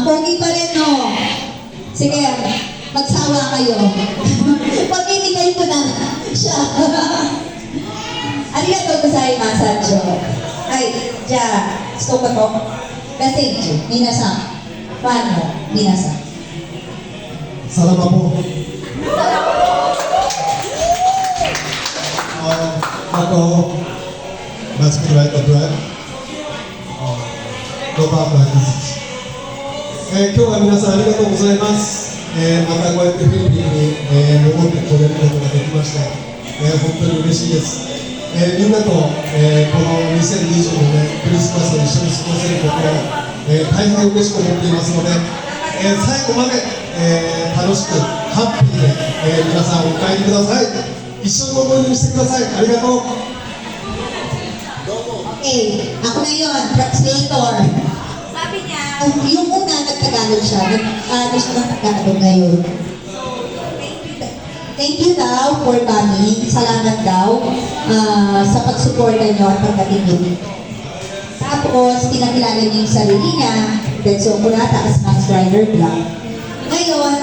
pogi pa rin, no? Sige, magsawa kayo. Pamimigay ko na siya. Arigatou gozaimasu. Ay, gusto ko to. Message, minasan. Paano, minasan? Salamat po. Ako, Matsukuri Right Drive. ロバートです。今日は皆さんありがとうございます。またこうやってフィリピンに、戻ってこれることができまして、本当に嬉しいです。みんなと、この2022年クリスマスを一緒に過ごせることを、大変嬉しく思っていますので、最後まで、楽しくハッピーで、皆さんお帰りください。一緒に思い出にしてください。ありがとう。Okay, ako na yun, translator. Sabi niya, Yung una, nagtagalog siya. Siya ng Tagalog ngayon. Thank you daw for coming. Salamat daw sa pagsuporta niyo at pagdating niyo dito. Tapos, pinakilala niyo yung sarili niya. Benzo Kurata as Max Rider Vlog. Ngayon,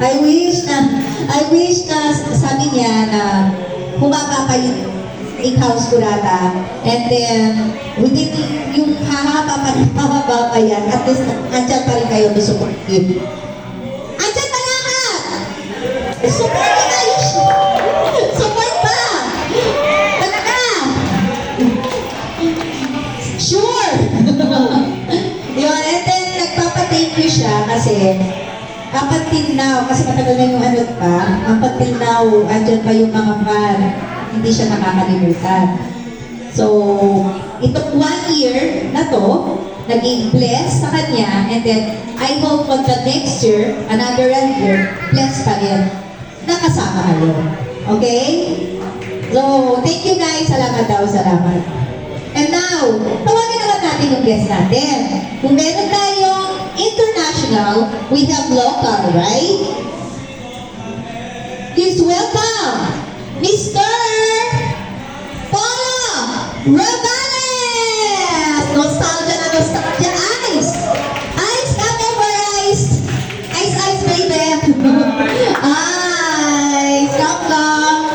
I wish na sabi niya na humaba pa yung house Kurata, and then within yung hahaba pa yan, at least andyan pa rin kayo to support you. Andyan pa lahat! Support pa kayo! Support pa! Talaga! Sure! Yun, and then nagpapa-thank you siya kasi up until now, kasi matagal na yung ano pa, up until now, andyan pa yung mga fan, hindi siya nakakalimutan. So, itong 1 year na to, naging blessed sa kanya, and then, I hope for the next year, another year, blessed pa rin, nakasama kayo. Okay? So, thank you guys, salamat daw, salamat. And now, tawagin naman natin yung guest natin. Kung meron tayong international, we have local, right? Please welcome Mr. Polo Ravales! Nostalgia na nostalgia. Ice! Ice, come over, Ice! Ice, Ice, baby! Ice, come, come!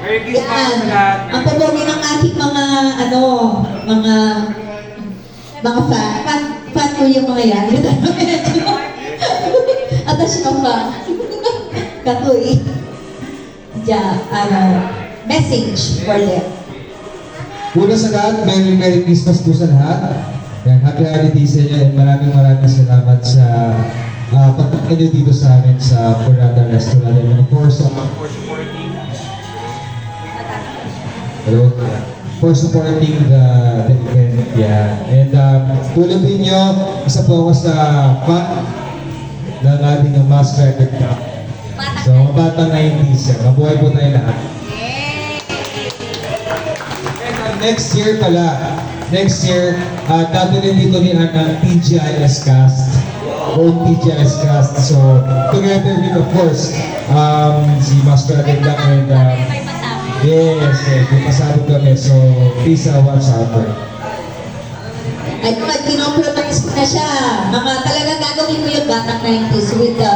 Merry Christmas Yan. sa lahat. Ang pabogi ng ating mga, mga fan ko yung mga yan. Atashi no fan. Kakuy. Message for them. Una sa lahat, Merry Christmas po sa lahat. Yan, Happy Holidays sa inyo, and maraming salamat sa pagpunta nyo dito sa amin sa Kurata Restaurant. And of course, for supporting the event. Yeah. And tulad din nyo, isa po ako sa fan ng ating Mass Record Cup. So, mga batang 90s yan. Mabuhay po tayo lahat. Next year pala, datuloy dito ni ang TGIS cast. Old TGIS cast. So, together with, of course, si Master Adela and yes, may pasabog kami. So, please watch out for it. Ay, pinopromise ko na siya. Mga talagang gagawin ko yung Batang 90s with the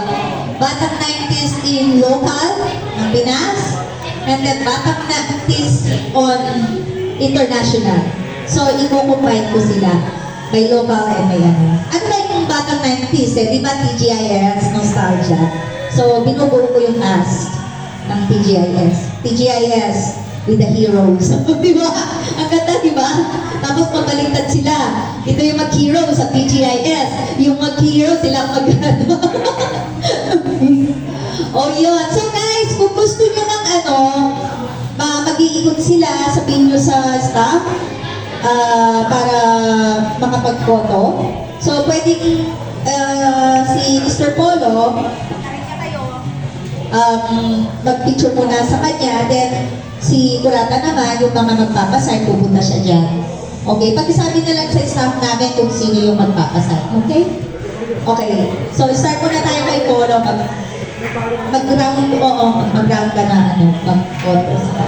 Batang 90s in local, ng Pinas, and then Batang 90s on international. So, i-combine ko sila may local and may ano. Unlike yung Batang 90s, di ba TGIS, nostalgia. So, binubuo ko yung cast ng TGIS with the heroes. Di ba? Ang ganda, di ba? Tapos pabaliktad sila. Ito yung mag-hero sa TGIS. Yung mag-hero sila mag-ano. Oh, yun. So guys, kung gusto nyo ng mag-iikot sila, sabihin nyo sa staff para makapag-photo. So, pwedeng si Mr. Polo mag-picture muna sa kanya, then si Kurata naman, yung mga magpapasay, pupunta siya dyan. Okay, pakisabi na lang sa staff namin kung sino yung magpapasay. Okay? Okay, so start muna tayo kay Polo. Mag-round, oo, mag-round ka na, mag-contra sa